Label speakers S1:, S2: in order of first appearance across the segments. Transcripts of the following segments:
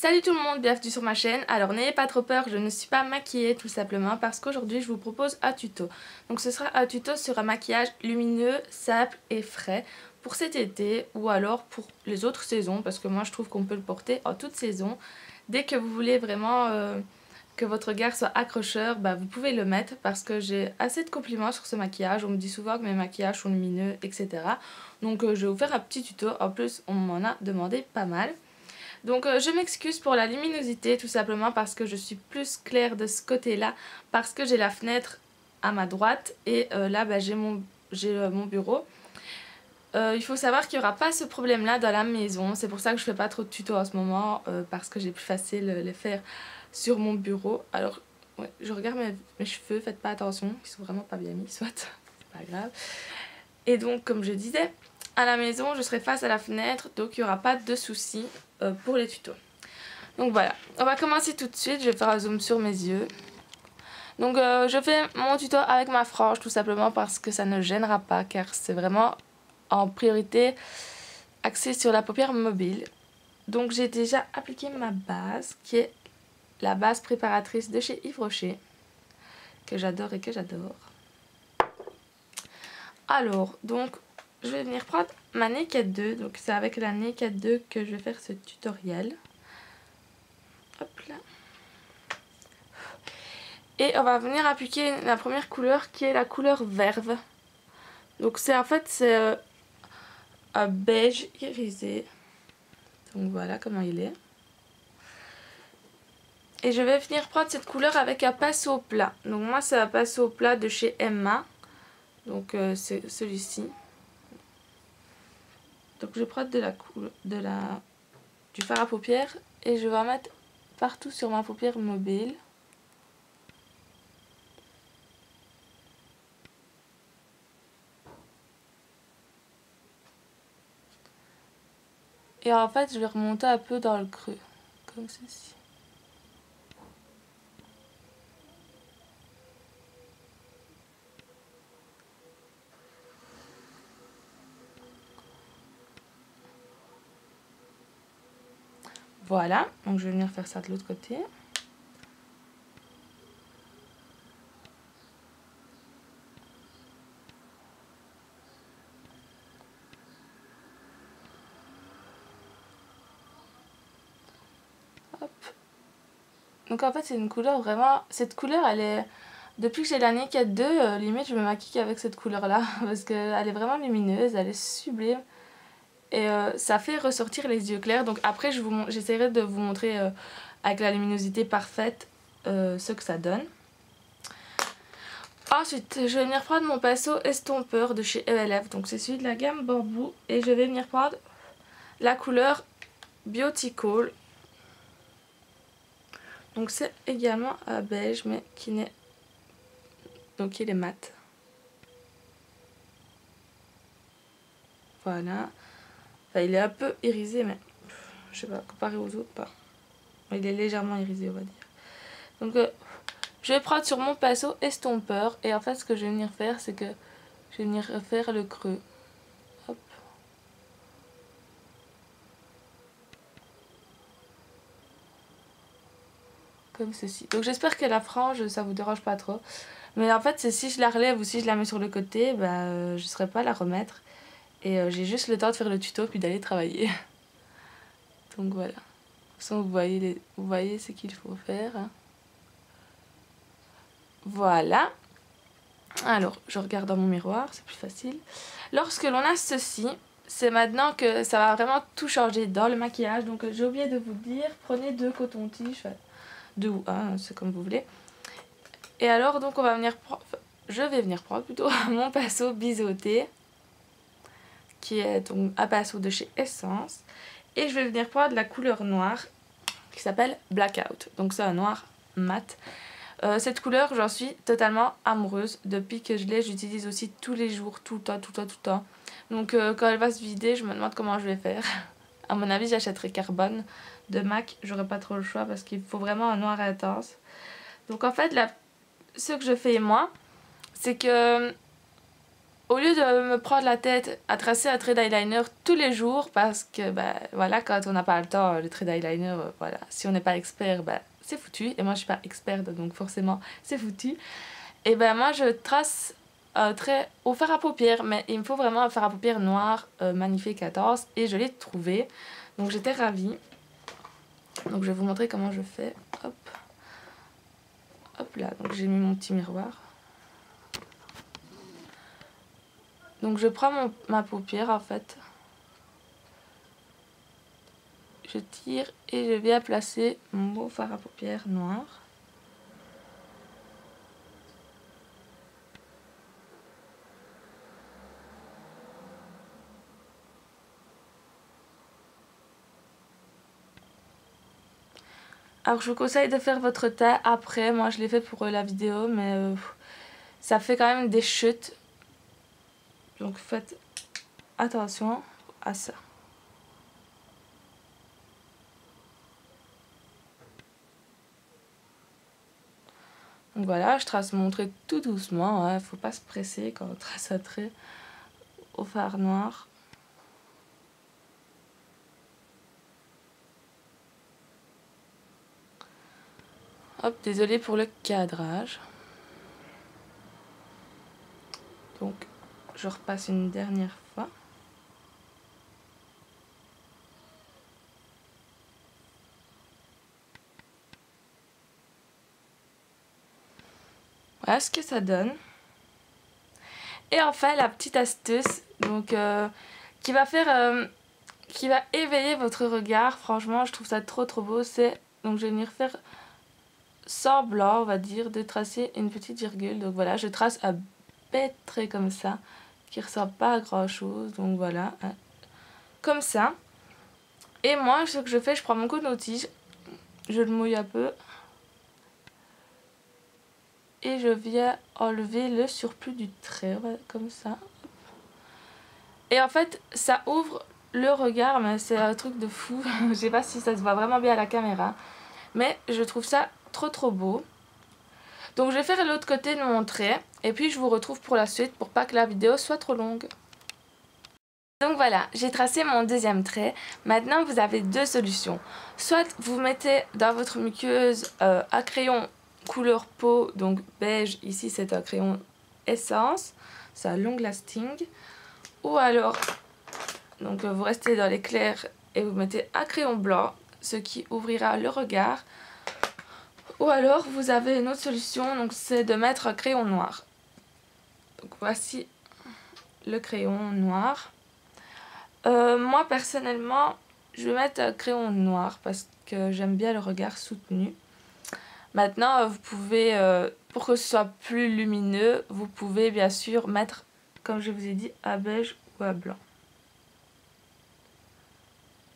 S1: Salut tout le monde, bienvenue sur ma chaîne. Alors n'ayez pas trop peur, je ne suis pas maquillée tout simplement parce qu'aujourd'hui je vous propose un tuto. Donc ce sera un tuto sur un maquillage lumineux, simple et frais pour cet été ou alors pour les autres saisons parce que moi je trouve qu'on peut le porter en toute saison. Dès que vous voulez vraiment que votre regard soit accrocheur, bah, vous pouvez le mettre parce que j'ai assez de compliments sur ce maquillage. On me dit souvent que mes maquillages sont lumineux, etc. Donc je vais vous faire un petit tuto, en plus on m'en a demandé pas mal. Donc je m'excuse pour la luminosité tout simplement parce que je suis plus claire de ce côté là parce que j'ai la fenêtre à ma droite et là bah, j'ai mon bureau. Il faut savoir qu'il n'y aura pas ce problème là dans la maison, c'est pour ça que je fais pas trop de tutos en ce moment parce que j'ai plus facile les faire sur mon bureau. Alors ouais, je regarde mes cheveux, faites pas attention, ils sont vraiment pas bien mis, soit, c'est pas grave. Et donc comme je disais, à la maison je serai face à la fenêtre donc il n'y aura pas de soucis pour les tutos. Donc voilà, on va commencer tout de suite, je vais faire un zoom sur mes yeux. Donc je fais mon tuto avec ma frange tout simplement parce que ça ne gênera pas car c'est vraiment en priorité axé sur la paupière mobile. Donc j'ai déjà appliqué ma base qui est la base préparatrice de chez Yves Rocher que j'adore et que j'adore. Alors donc je vais venir prendre ma Naked 2, donc c'est avec la Naked 2 que je vais faire ce tutoriel. Hop là. Et on va venir appliquer la première couleur qui est la couleur verve. Donc c'est en fait c'est un beige irisé. Donc voilà comment il est. Et je vais venir prendre cette couleur avec un pinceau plat. Donc moi c'est un pinceau plat de chez Emma. Donc c'est celui-ci. Donc je vais prendre du fard à paupières et je vais en mettre partout sur ma paupière mobile. Et en fait je vais remonter un peu dans le creux, comme ceci. Voilà, donc je vais venir faire ça de l'autre côté. Hop. Donc en fait c'est une couleur vraiment... Cette couleur elle est... Depuis que j'ai la Naked 2, limite je me maquille qu'avec cette couleur là. Parce qu'elle est vraiment lumineuse, elle est sublime. Et ça fait ressortir les yeux clairs. Donc après j'essaierai de vous montrer avec la luminosité parfaite ce que ça donne. Ensuite je vais venir prendre mon pinceau estompeur de chez ELF. Donc c'est celui de la gamme Bamboo. Et je vais venir prendre la couleur Beautical. Donc c'est également un beige mais qui n'est... Donc il est mat. Voilà. Enfin il est un peu irisé mais je sais pas, comparé aux autres pas. Il est légèrement irisé on va dire. Donc je vais prendre sur mon pinceau estompeur et en fait ce que je vais venir faire c'est que je vais venir refaire le creux. Hop. Comme ceci. Donc j'espère que la frange ça vous dérange pas trop. Mais en fait c'est si je la relève ou si je la mets sur le côté, bah je ne saurais pas la remettre. Et j'ai juste le temps de faire le tuto puis d'aller travailler. Donc voilà. De toute façon vous voyez ce qu'il faut faire. Voilà. Alors je regarde dans mon miroir, c'est plus facile. Lorsque l'on a ceci, c'est maintenant que ça va vraiment tout changer dans le maquillage. Donc j'ai oublié de vous dire, prenez 2 cotons-tiges. 2 ou 1, c'est comme vous voulez. Et alors donc je vais venir prendre plutôt mon pinceau biseauté qui est donc un pinceau de chez Essence et je vais venir prendre la couleur noire qui s'appelle Blackout. Donc c'est un noir mat. Cette couleur j'en suis totalement amoureuse depuis que je l'ai, j'utilise aussi tous les jours, tout le temps. Donc quand elle va se vider je me demande comment je vais faire. À mon avis j'achèterai Carbone de MAC, j'aurai pas trop le choix parce qu'il faut vraiment un noir intense. Donc en fait ce que je fais moi, c'est que au lieu de me prendre la tête à tracer un trait d'eyeliner tous les jours, parce que bah, voilà, quand on n'a pas le temps, le trait d'eyeliner, voilà, si on n'est pas expert, bah, c'est foutu. Et moi je suis pas experte, donc forcément c'est foutu. Et ben moi je trace un trait au fard à paupières, mais il me faut vraiment un fard à paupières noir Magnifique 14 et je l'ai trouvé. Donc j'étais ravie. Donc je vais vous montrer comment je fais. Hop. Hop là, donc j'ai mis mon petit miroir. Donc je prends ma paupière en fait. Je tire et je viens placer mon beau fard à paupières noir. Alors je vous conseille de faire votre teint après, moi je l'ai fait pour la vidéo, mais ça fait quand même des chutes. Donc faites attention à ça. Donc voilà, je trace mon trait tout doucement, hein. Faut pas se presser quand on trace un trait au fard noir. Hop, désolée pour le cadrage. Donc je repasse une dernière fois. Voilà ce que ça donne. Et enfin la petite astuce, donc qui va éveiller votre regard. Franchement, je trouve ça trop beau. C'est donc je vais venir faire semblant, on va dire, de tracer une petite virgule. Donc voilà, je trace un bête trait comme ça, qui ressemble pas à grand chose. Donc voilà, hein, comme ça. Et moi, ce que je fais, je prends mon coton-tige, je le mouille un peu. Et je viens enlever le surplus du trait, comme ça. Et en fait, ça ouvre le regard, mais c'est un truc de fou. Je sais pas si ça se voit vraiment bien à la caméra. Mais je trouve ça trop beau. Donc je vais faire l'autre côté de mon trait. Et puis je vous retrouve pour la suite pour pas que la vidéo soit trop longue. Donc voilà, j'ai tracé mon deuxième trait. Maintenant vous avez deux solutions. Soit vous mettez dans votre muqueuse un crayon couleur peau, donc beige. Ici c'est un crayon essence. C'est un long lasting. Ou alors, donc vous restez dans les clairs et vous mettez un crayon blanc, ce qui ouvrira le regard. Ou alors vous avez une autre solution, donc c'est de mettre un crayon noir. Donc voici le crayon noir. Moi personnellement, je vais mettre un crayon noir parce que j'aime bien le regard soutenu. Maintenant, vous pouvez, pour que ce soit plus lumineux, vous pouvez bien sûr mettre, comme je vous ai dit, un beige ou un blanc.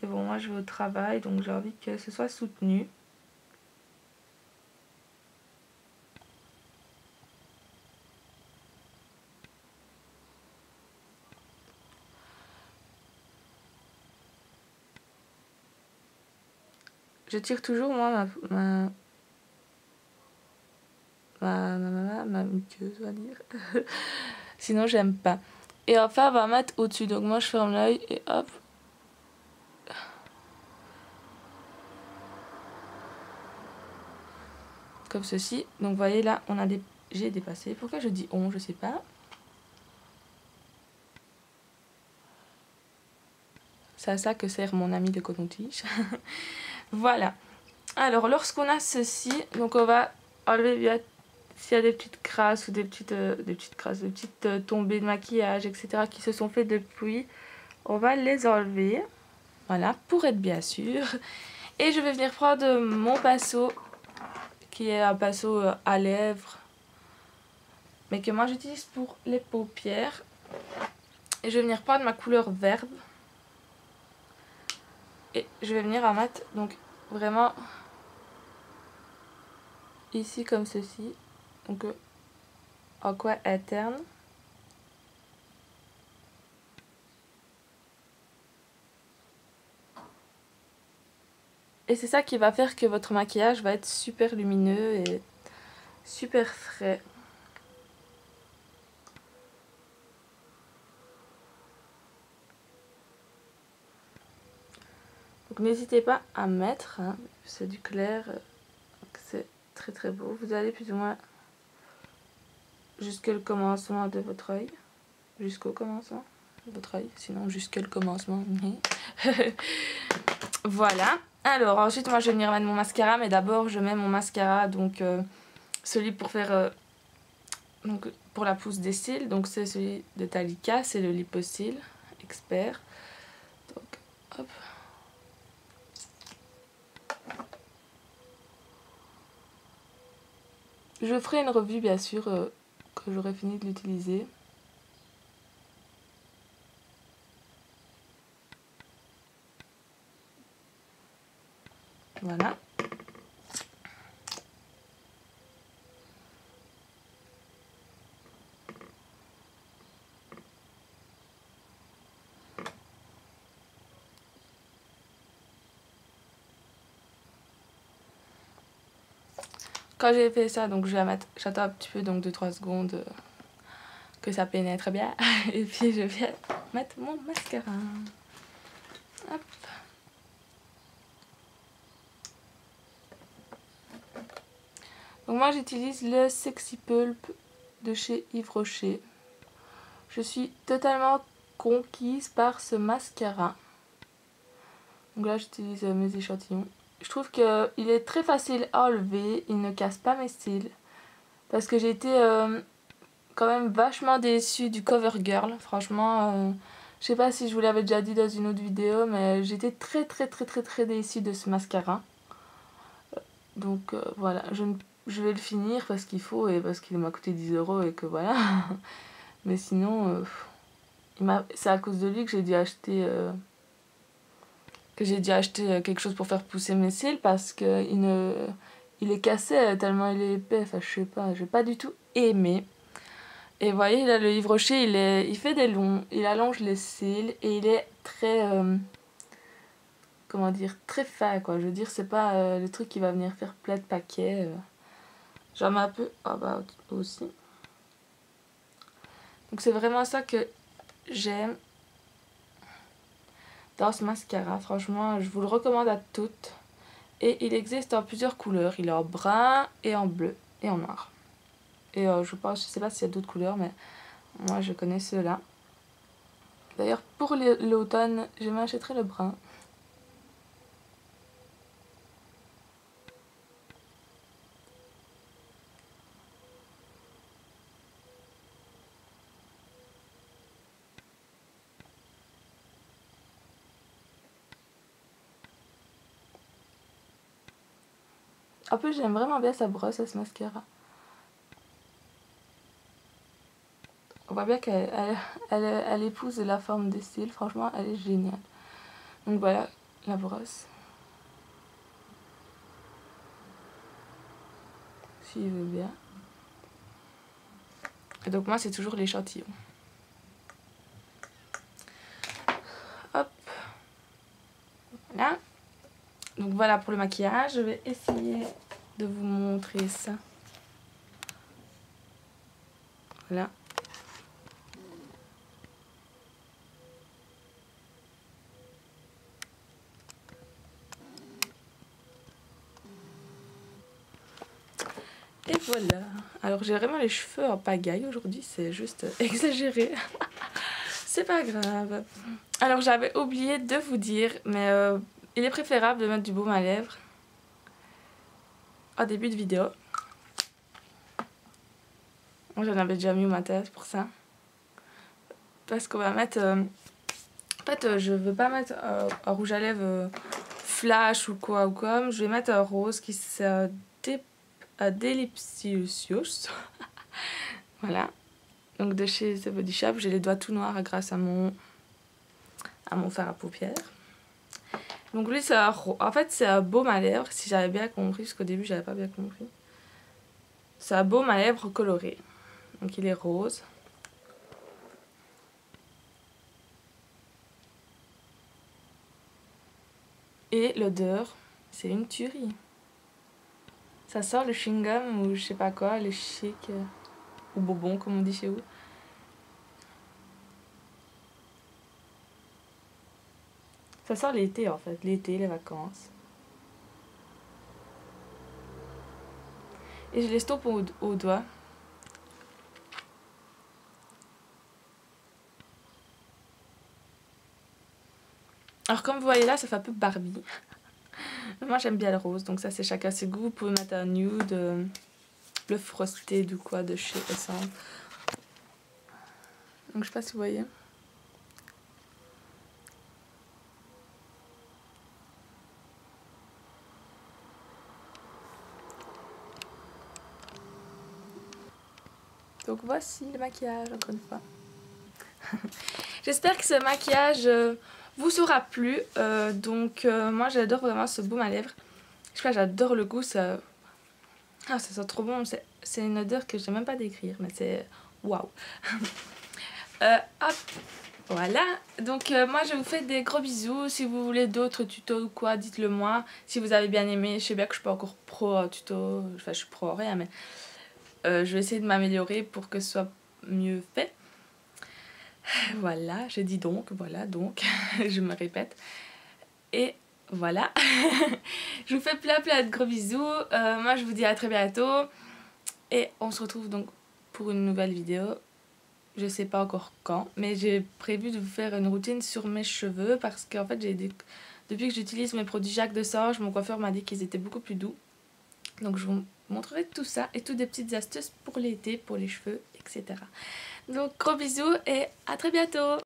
S1: Et bon, moi je vais au travail, donc j'ai envie que ce soit soutenu. Je tire toujours moi ma muqueuse, on va dire. Sinon j'aime pas. Et enfin on va mettre au-dessus. Donc moi je ferme l'œil et hop. Comme ceci. Donc vous voyez là, j'ai dépassé. Pourquoi je dis on, je sais pas. C'est à ça que sert mon ami de coton-tige. Voilà. Alors lorsqu'on a ceci, donc on va enlever bien s'il y a des petites crasses ou des petites tombées de maquillage, etc. qui se sont faites depuis, on va les enlever. Voilà, pour être bien sûr. Et je vais venir prendre mon pinceau, qui est un pinceau à lèvres, mais que moi j'utilise pour les paupières. Et je vais venir prendre ma couleur verte. Et je vais venir en mettre, donc vraiment ici comme ceci. Donc en coin interne. Et c'est ça qui va faire que votre maquillage va être super lumineux et super frais. Donc n'hésitez pas à mettre, hein, c'est du clair, c'est très très beau. Vous allez plus ou moins jusqu'au commencement de votre œil. Jusqu'au commencement de votre œil, sinon jusqu'au commencement. Voilà. Alors ensuite moi je vais venir mettre mon mascara, mais d'abord je mets mon mascara, donc celui pour faire donc pour la pousse des cils, donc c'est celui de Talika, c'est le Lipo-Cils Expert. Donc hop. Je ferai une revue bien sûr quand j'aurai fini de l'utiliser. Voilà. Quand j'ai fait ça, donc je vais mettre, j'attends un petit peu, donc 2-3 secondes que ça pénètre bien. Et puis je viens mettre mon mascara. Hop. Donc moi j'utilise le Sexy Pulp de chez Yves Rocher. Je suis totalement conquise par ce mascara. Donc là j'utilise mes échantillons. Je trouve qu'il est très facile à enlever, il ne casse pas mes cils. Parce que j'ai été quand même vachement déçue du CoverGirl. Franchement, je sais pas si je vous l'avais déjà dit dans une autre vidéo, mais j'étais très déçue de ce mascara. Donc voilà, je vais le finir parce qu'il faut et parce qu'il m'a coûté 10 € et que voilà. Mais sinon, c'est à cause de lui que j'ai dû acheter... quelque chose pour faire pousser mes cils parce que il est cassé tellement il est épais. Enfin, je sais pas, j'ai pas du tout aimé. Et vous voyez, là, le Yves Rocher, il fait des longs, il allonge les cils et il est très... comment dire, très fin, quoi. Je veux dire, c'est pas le truc qui va venir faire plein de paquets. J'en mets un peu... Ah bah, aussi. Donc c'est vraiment ça que j'aime dans ce mascara. Franchement, je vous le recommande à toutes. Et il existe en plusieurs couleurs. Il est en brun et en bleu et en noir. Et je sais pas s'il y a d'autres couleurs, mais moi je connais ceux-là. D'ailleurs, pour l'automne, je m'achèterai le brun. En plus, j'aime vraiment bien sa brosse à ce mascara. On voit bien qu'elle épouse la forme des cils. Franchement, elle est géniale. Donc voilà, la brosse. S'il veut bien. Et donc moi, c'est toujours l'échantillon. Hop. Voilà. Donc voilà pour le maquillage. Je vais essayer de vous montrer ça. Voilà. Et voilà. Alors j'ai vraiment les cheveux en pagaille aujourd'hui, c'est juste exagéré. C'est pas grave. Alors j'avais oublié de vous dire, mais il est préférable de mettre du baume à lèvres en début de vidéo. Moi j'en avais déjà mis ma tête pour ça. Parce qu'on va mettre... en fait je veux pas mettre un rouge à lèvres flash ou quoi ou comme. Je vais mettre un rose qui c'est Delicious. Voilà. Donc de chez The Body Shop, j'ai les doigts tout noirs grâce à mon fard à paupières. Donc lui, en fait c'est un baume à lèvres, si j'avais bien compris, parce qu'au début j'avais pas bien compris. C'est un baume à lèvres coloré. Donc il est rose. Et l'odeur, c'est une tuerie. Ça sort le chewing-gum ou je sais pas quoi, le chic ou bonbon comme on dit chez vous. Ça sent l'été en fait, l'été, les vacances. Et je l'estompe au doigt. Alors comme vous voyez là, ça fait un peu Barbie. Moi j'aime bien le rose, donc ça c'est chacun ses goûts. Vous pouvez mettre un nude, le frosted ou quoi de chez Essence. Donc je sais pas si vous voyez. Donc voici le maquillage encore une fois. J'espère que ce maquillage vous aura plu. Moi j'adore vraiment ce baume à lèvres. Je sais pas, j'adore le goût, ça... Ah, ça sent trop bon, c'est une odeur que je sais même pas décrire, mais c'est... Waouh. Hop, voilà. Donc moi je vous fais des gros bisous. Si vous voulez d'autres tutos ou quoi, dites-le moi. Si vous avez bien aimé, je sais bien que je suis pas encore pro en tuto, enfin je suis pro en rien, mais je vais essayer de m'améliorer pour que ce soit mieux fait. Voilà, je dis donc, voilà, donc, je me répète. Et voilà, je vous fais plein de gros bisous. Moi je vous dis à très bientôt. Et on se retrouve donc pour une nouvelle vidéo. Je sais pas encore quand, mais j'ai prévu de vous faire une routine sur mes cheveux. Parce qu'en fait, depuis que j'utilise mes produits Jacques de Sorge, mon coiffeur m'a dit qu'ils étaient beaucoup plus doux. Donc je vous montrerai tout ça et toutes des petites astuces pour l'été, pour les cheveux, etc. Donc gros bisous et à très bientôt.